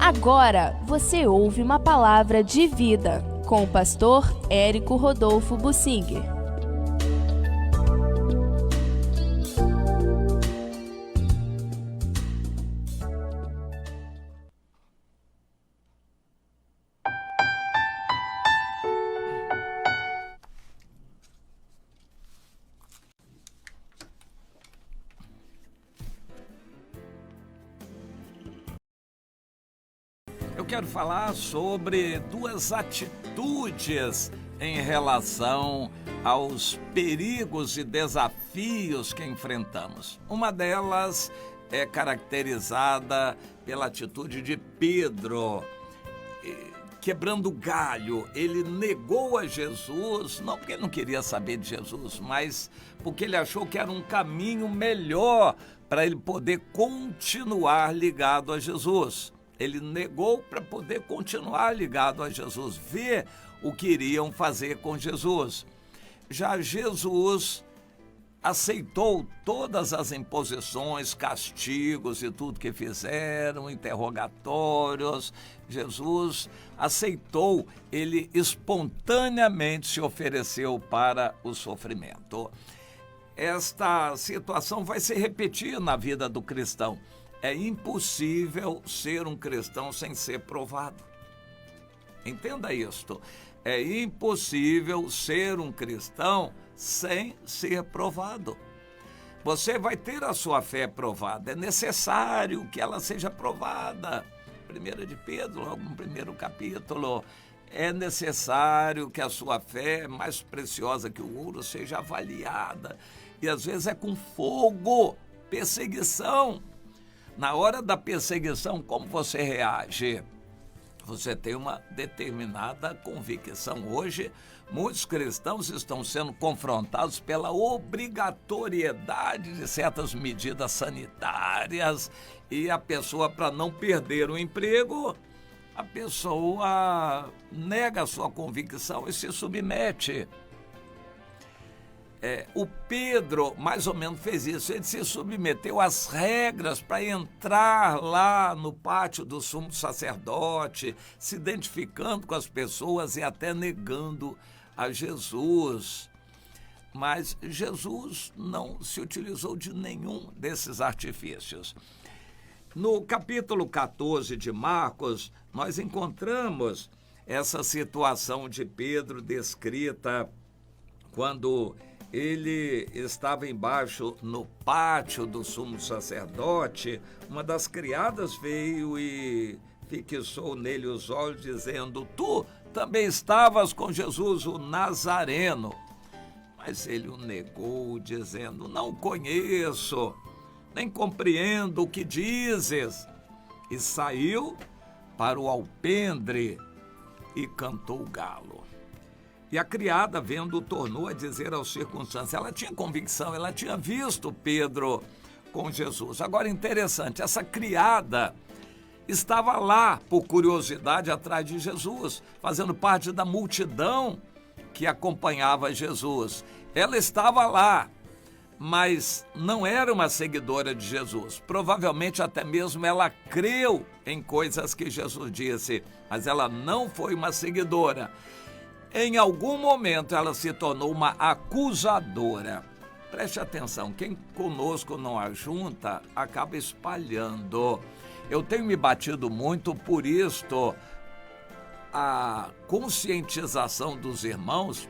Agora você ouve uma palavra de vida com o pastor Érico Rodolfo Bussinger. Eu quero falar sobre duas atitudes em relação aos perigos e desafios que enfrentamos. Uma delas é caracterizada pela atitude de Pedro, quebrando galho. Ele negou a Jesus, não porque ele não queria saber de Jesus, mas porque ele achou que era um caminho melhor para ele poder continuar ligado a Jesus. Ele negou para poder continuar ligado a Jesus, ver o que iriam fazer com Jesus. Já Jesus aceitou todas as imposições, castigos e tudo que fizeram, interrogatórios. Jesus aceitou, ele espontaneamente se ofereceu para o sofrimento. Esta situação vai se repetir na vida do cristão. É impossível ser um cristão sem ser provado. Entenda isto. É impossível ser um cristão sem ser provado. Você vai ter a sua fé provada. É necessário que ela seja provada. 1 de Pedro, logo no primeiro capítulo. É necessário que a sua fé, mais preciosa que o ouro, seja avaliada. E às vezes é com fogo, perseguição. Na hora da perseguição, como você reage? Você tem uma determinada convicção. Hoje, muitos cristãos estão sendo confrontados pela obrigatoriedade de certas medidas sanitárias e a pessoa, para não perder o emprego, a pessoa nega a sua convicção e se submete. O Pedro mais ou menos fez isso, ele se submeteu às regras para entrar lá no pátio do sumo sacerdote, se identificando com as pessoas e até negando a Jesus. Mas Jesus não se utilizou de nenhum desses artifícios. No capítulo 14 de Marcos, nós encontramos essa situação de Pedro descrita quando ele estava embaixo no pátio do sumo sacerdote. Uma das criadas veio e fixou nele os olhos, dizendo: tu também estavas com Jesus, o Nazareno. Mas ele o negou, dizendo: não o conheço, nem compreendo o que dizes. E saiu para o alpendre e cantou o galo. E a criada, vendo, tornou a dizer aos circunstantes. Ela tinha convicção, ela tinha visto Pedro com Jesus. Agora, interessante, essa criada estava lá por curiosidade atrás de Jesus, fazendo parte da multidão que acompanhava Jesus. Ela estava lá, mas não era uma seguidora de Jesus. Provavelmente até mesmo ela creu em coisas que Jesus disse, mas ela não foi uma seguidora. Em algum momento ela se tornou uma acusadora. Preste atenção, quem conosco não ajunta, acaba espalhando. Eu tenho me batido muito por isto, a conscientização dos irmãos,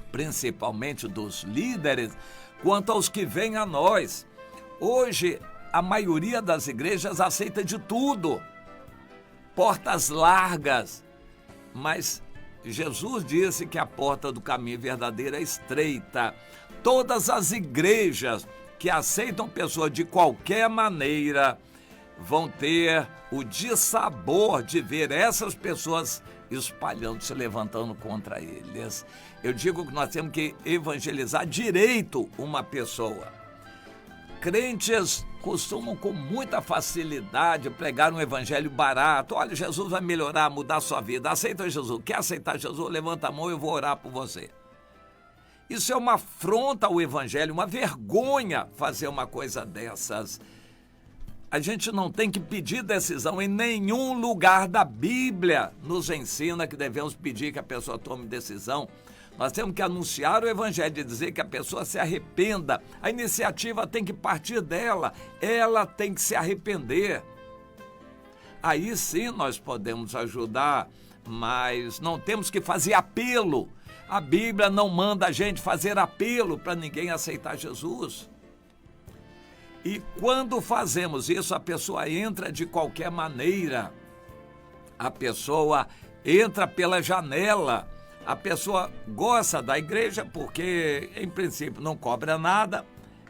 principalmente dos líderes, quanto aos que vêm a nós. Hoje, a maioria das igrejas aceita de tudo, portas largas, mas Jesus disse que a porta do caminho verdadeiro é estreita. Todas as igrejas que aceitam pessoas de qualquer maneira vão ter o dissabor de ver essas pessoas espalhando, se levantando contra eles. Eu digo que nós temos que evangelizar direito uma pessoa. Crentes costumam com muita facilidade pregar um evangelho barato. Olha, Jesus vai melhorar, mudar a sua vida. Aceita Jesus. Quer aceitar Jesus? Levanta a mão e eu vou orar por você. Isso é uma afronta ao evangelho, uma vergonha fazer uma coisa dessas. A gente não tem que pedir decisão em nenhum lugar da Bíblia. Nos ensina que devemos pedir que a pessoa tome decisão. Nós temos que anunciar o evangelho e dizer que a pessoa se arrependa. A iniciativa tem que partir dela. Ela tem que se arrepender. Aí sim nós podemos ajudar, mas não temos que fazer apelo. A Bíblia não manda a gente fazer apelo para ninguém aceitar Jesus. E quando fazemos isso, a pessoa entra de qualquer maneira. A pessoa entra pela janela. A pessoa gosta da igreja porque, em princípio, não cobra nada.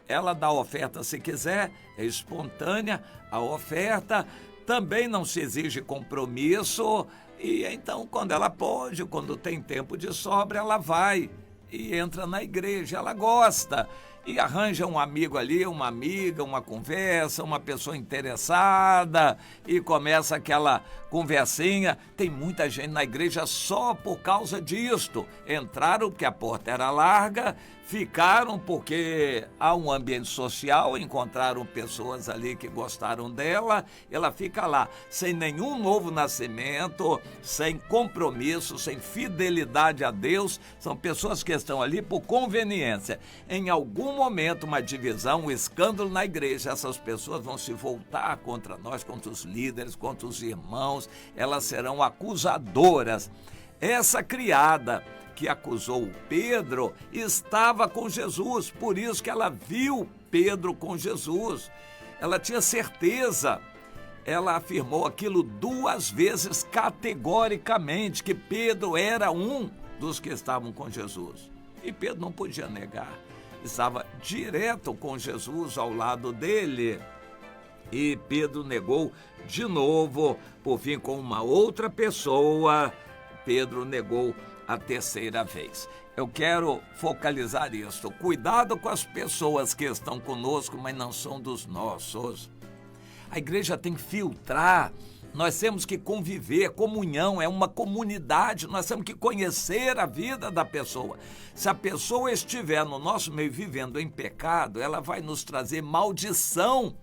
Ela dá oferta se quiser, é espontânea a oferta. Também não se exige compromisso. E então, quando ela pode, quando tem tempo de sobra, ela vai e entra na igreja. Ela gosta. E arranja um amigo ali, uma amiga, uma conversa, uma pessoa interessada e começa aquela conversinha. Tem muita gente na igreja só por causa disto. Entraram porque a porta era larga, ficaram porque há um ambiente social, encontraram pessoas ali que gostaram dela, ela fica lá, sem nenhum novo nascimento, sem compromisso, sem fidelidade a Deus. São pessoas que estão ali por conveniência. Em algum momento, uma divisão, um escândalo na igreja, essas pessoas vão se voltar contra nós, contra os líderes, contra os irmãos, elas serão acusadoras. Essa criada que acusou o Pedro estava com Jesus, por isso que ela viu Pedro com Jesus. Ela tinha certeza, ela afirmou aquilo 2 vezes categoricamente, que Pedro era um dos que estavam com Jesus. E Pedro não podia negar, estava direto com Jesus ao lado dele. E Pedro negou de novo, por fim, com uma outra pessoa, Pedro negou a 3ª vez. Eu quero focalizar isso. Cuidado com as pessoas que estão conosco, mas não são dos nossos. A igreja tem que filtrar. Nós temos que conviver. Comunhão é uma comunidade. Nós temos que conhecer a vida da pessoa. Se a pessoa estiver no nosso meio vivendo em pecado, ela vai nos trazer maldição.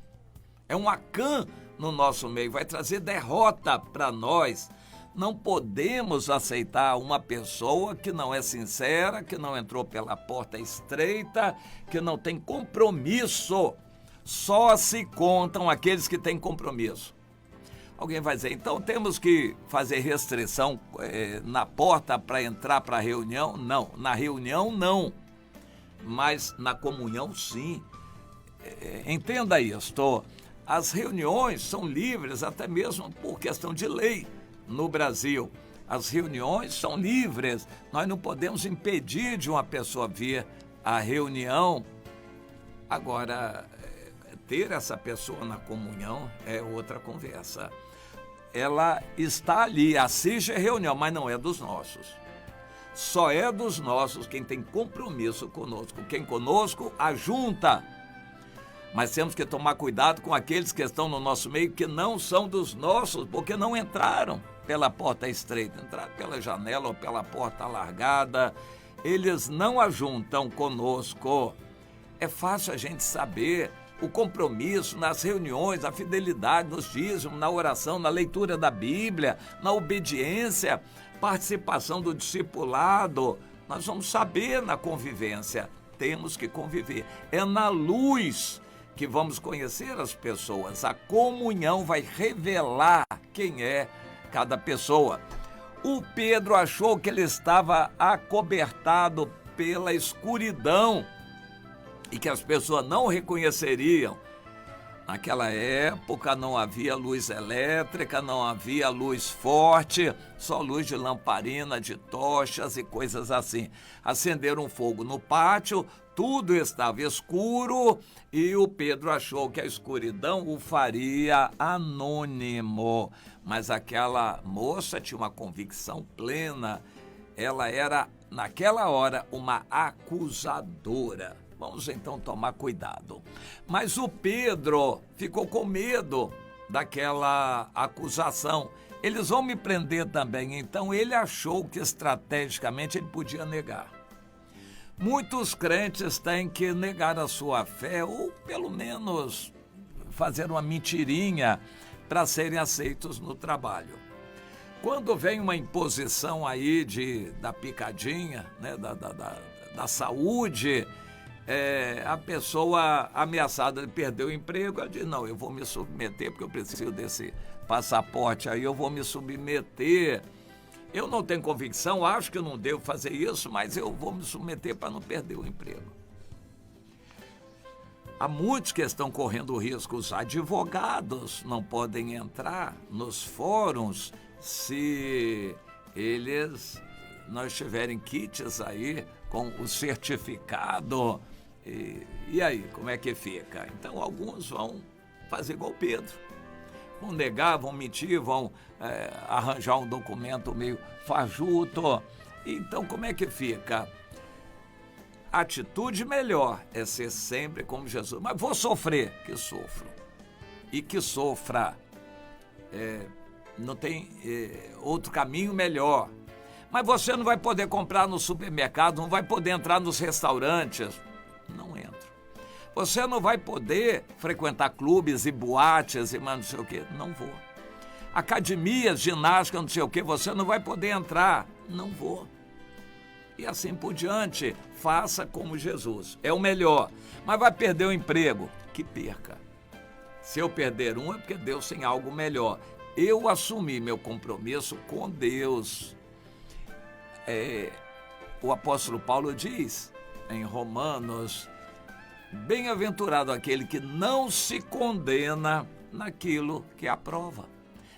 É um Acã no nosso meio. Vai trazer derrota para nós. Não podemos aceitar uma pessoa que não é sincera, que não entrou pela porta estreita, que não tem compromisso. Só se contam aqueles que têm compromisso. Alguém vai dizer, então temos que fazer restrição na porta para entrar para a reunião? Não, na reunião não, mas na comunhão sim. Entenda isto, as reuniões são livres até mesmo por questão de lei. No Brasil, as reuniões são livres. Nós não podemos impedir de uma pessoa vir à reunião. Agora, ter essa pessoa na comunhão é outra conversa. Ela está ali, assiste a reunião, mas não é dos nossos. Só é dos nossos quem tem compromisso conosco. Quem conosco, ajunta. Mas temos que tomar cuidado com aqueles que estão no nosso meio que não são dos nossos, porque não entraram pela porta estreita, entraram pela janela ou pela porta alargada. Eles não ajuntam conosco. É fácil a gente saber o compromisso nas reuniões, a fidelidade nos dízimos, na oração, na leitura da Bíblia, na obediência, participação do discipulado. Nós vamos saber na convivência. Temos que conviver. É na luz que vamos conhecer as pessoas. A comunhão vai revelar quem é cada pessoa. O Pedro achou que ele estava acobertado pela escuridão e que as pessoas não reconheceriam. Naquela época não havia luz elétrica, não havia luz forte, só luz de lamparina, de tochas e coisas assim. Acenderam um fogo no pátio, tudo estava escuro e o Pedro achou que a escuridão o faria anônimo. Mas aquela moça tinha uma convicção plena, ela era, naquela hora, uma acusadora. Vamos então tomar cuidado. Mas o Pedro ficou com medo daquela acusação. Eles vão me prender também. Então ele achou que estrategicamente ele podia negar. Muitos crentes têm que negar a sua fé, ou pelo menos fazer uma mentirinha para serem aceitos no trabalho. Quando vem uma imposição aí da picadinha, né, da saúde, a pessoa ameaçada de perder o emprego, ela diz, não, eu vou me submeter porque eu preciso desse passaporte aí, eu vou me submeter. Eu não tenho convicção, acho que eu não devo fazer isso, mas eu vou me submeter para não perder o emprego. Há muitos que estão correndo risco, os advogados não podem entrar nos fóruns se eles não estiverem kits aí com o certificado. E aí, como é que fica? Então, alguns vão fazer igual Pedro. Vão negar, vão mentir, vão arranjar um documento meio fajuto. Então, como é que fica? A atitude melhor é ser sempre como Jesus. Mas vou sofrer, que sofro. E que sofra. Não tem outro caminho melhor. Mas você não vai poder comprar no supermercado, não vai poder entrar nos restaurantes. Não entro. Você não vai poder frequentar clubes e boates e não sei o quê. Não vou. Academias, ginástica, não sei o quê. Você não vai poder entrar. Não vou. E assim por diante. Faça como Jesus. É o melhor. Mas vai perder o emprego? Que perca. Se eu perder um é porque Deus tem algo melhor. Eu assumi meu compromisso com Deus. O apóstolo Paulo diz em Romanos, bem-aventurado aquele que não se condena naquilo que aprova.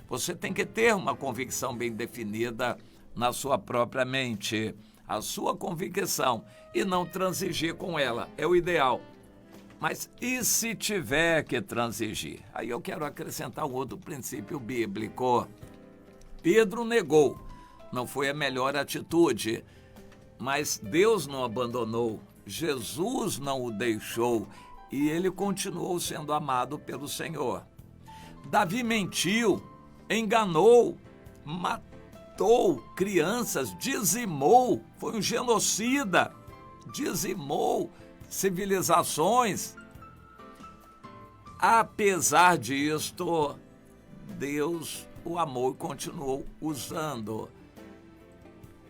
Você tem que ter uma convicção bem definida na sua própria mente, a sua convicção, e não transigir com ela, é o ideal. Mas e se tiver que transigir? Aí eu quero acrescentar um outro princípio bíblico. Pedro negou, não foi a melhor atitude, mas Deus não abandonou, Jesus não o deixou e ele continuou sendo amado pelo Senhor. Davi mentiu, enganou, matou crianças, dizimou, foi um genocida, dizimou civilizações. Apesar disto, Deus o amou e continuou usando.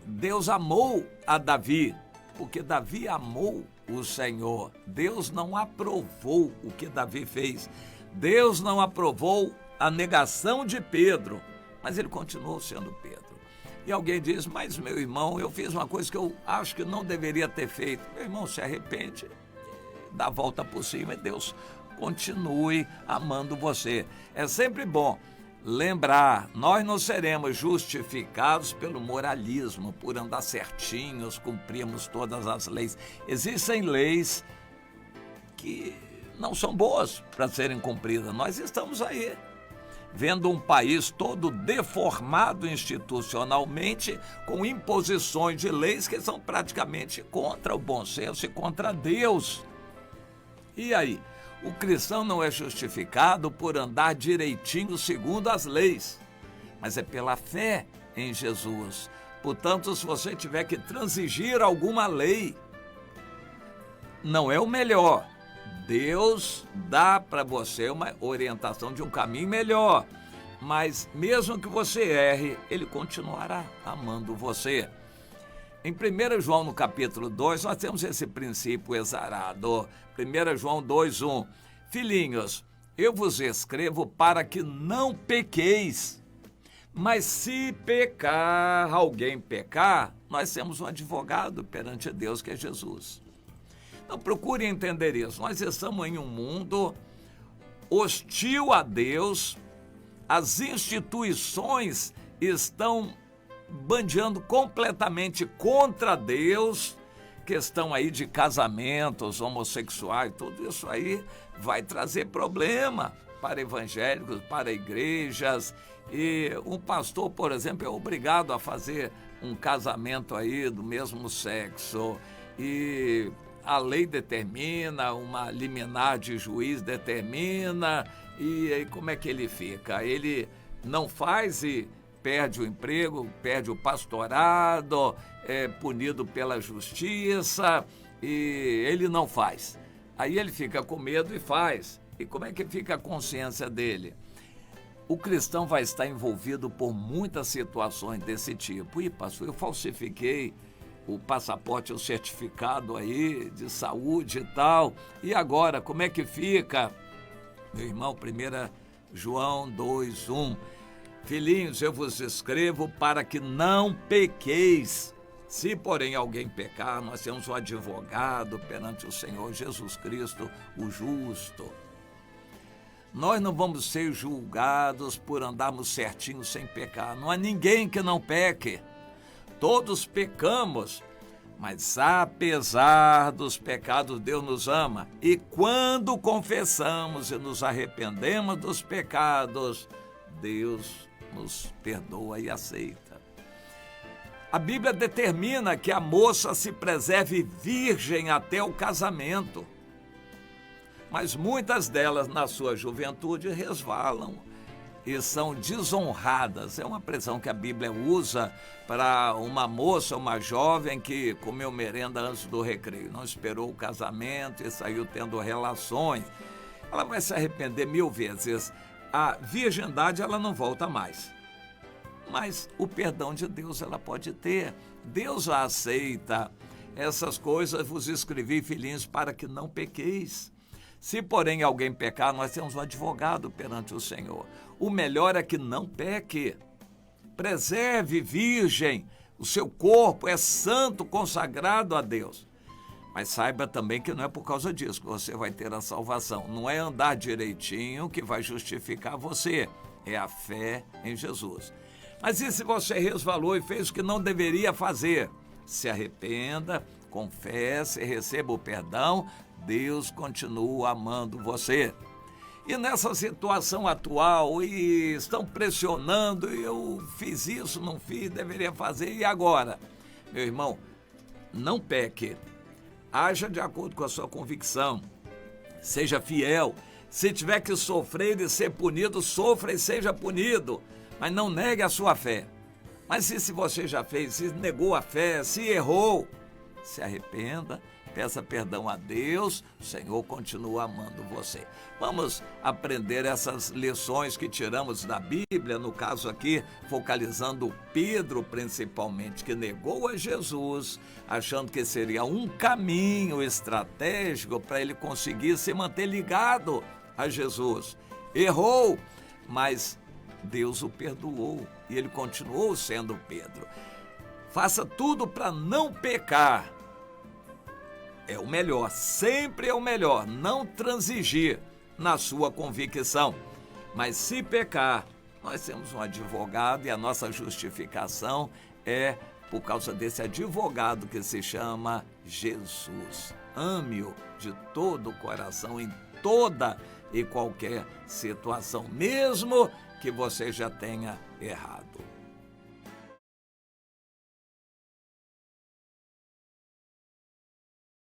Deus amou a Davi, porque Davi amou o Senhor. Deus não aprovou o que Davi fez. Deus não aprovou a negação de Pedro, mas ele continuou sendo Pedro. E alguém diz, mas meu irmão, eu fiz uma coisa que eu acho que não deveria ter feito. Meu irmão, se arrepende, dá a volta por cima e Deus continue amando você. É sempre bom lembrar, nós não seremos justificados pelo moralismo, por andar certinhos, cumprirmos todas as leis. Existem leis que não são boas para serem cumpridas. Nós estamos aí, vendo um país todo deformado institucionalmente, com imposições de leis que são praticamente contra o bom senso e contra Deus. E aí? O cristão não é justificado por andar direitinho segundo as leis, mas é pela fé em Jesus. Portanto, se você tiver que transigir alguma lei, não é o melhor. Deus dá para você uma orientação de um caminho melhor, mas mesmo que você erre, Ele continuará amando você. Em 1 João, no capítulo 2, nós temos esse princípio exarado. 1 João 2:1. Filhinhos, eu vos escrevo para que não pequeis. Mas se alguém pecar, nós temos um advogado perante Deus, que é Jesus. Então procure entender isso. Nós estamos em um mundo hostil a Deus, as instituições estão bandeando completamente contra Deus, questão aí de casamentos homossexuais, tudo isso aí vai trazer problema para evangélicos, para igrejas. E um pastor, por exemplo, é obrigado a fazer um casamento aí do mesmo sexo, e a lei determina, uma liminar de juiz determina, e aí como é que ele fica? Ele não faz e perde o emprego, perde o pastorado, é punido pela justiça, e ele não faz. Aí ele fica com medo e faz. E como é que fica a consciência dele? O cristão vai estar envolvido por muitas situações desse tipo. E, pastor, eu falsifiquei o passaporte, o certificado aí de saúde e tal. E agora, como é que fica? Meu irmão, 1 João 2:1. Filhinhos, eu vos escrevo para que não pequeis. Se, porém, alguém pecar, nós temos um advogado perante o Senhor Jesus Cristo, o justo. Nós não vamos ser julgados por andarmos certinho sem pecar. Não há ninguém que não peque. Todos pecamos, mas apesar dos pecados, Deus nos ama. E quando confessamos e nos arrependemos dos pecados, Deus nos perdoa e aceita. A Bíblia determina que a moça se preserve virgem até o casamento. Mas muitas delas, na sua juventude, resvalam e são desonradas. É uma expressão que a Bíblia usa para uma moça, uma jovem que comeu merenda antes do recreio, não esperou o casamento e saiu tendo relações. Ela vai se arrepender 1000 vezes. A virgindade, ela não volta mais. Mas o perdão de Deus ela pode ter. Deus a aceita. Essas coisas vos escrevi, filhinhos, para que não pequeis. Se, porém, alguém pecar, nós temos um advogado perante o Senhor. O melhor é que não peque. Preserve virgem. O seu corpo é santo, consagrado a Deus. Mas saiba também que não é por causa disso que você vai ter a salvação. Não é andar direitinho que vai justificar você. É a fé em Jesus. Mas e se você resvalou e fez o que não deveria fazer? Se arrependa, confesse, receba o perdão. Deus continua amando você. E nessa situação atual, e estão pressionando, eu fiz isso, não fiz, deveria fazer, e agora? Meu irmão, não peque. Haja de acordo com a sua convicção. Seja fiel. Se tiver que sofrer e ser punido, sofra e seja punido. Mas não negue a sua fé. Mas se você já fez, se negou a fé, se errou, se arrependa, peça perdão a Deus, o Senhor continua amando você. Vamos aprender essas lições que tiramos da Bíblia, no caso aqui, focalizando Pedro principalmente, que negou a Jesus, achando que seria um caminho estratégico para ele conseguir se manter ligado a Jesus. Errou, mas Deus o perdoou e ele continuou sendo Pedro. Faça tudo para não pecar. É o melhor, sempre é o melhor, não transigir na sua convicção. Mas se pecar, nós temos um advogado e a nossa justificação é por causa desse advogado que se chama Jesus. Ame-o de todo o coração, em toda e qualquer situação, mesmo que você já tenha errado.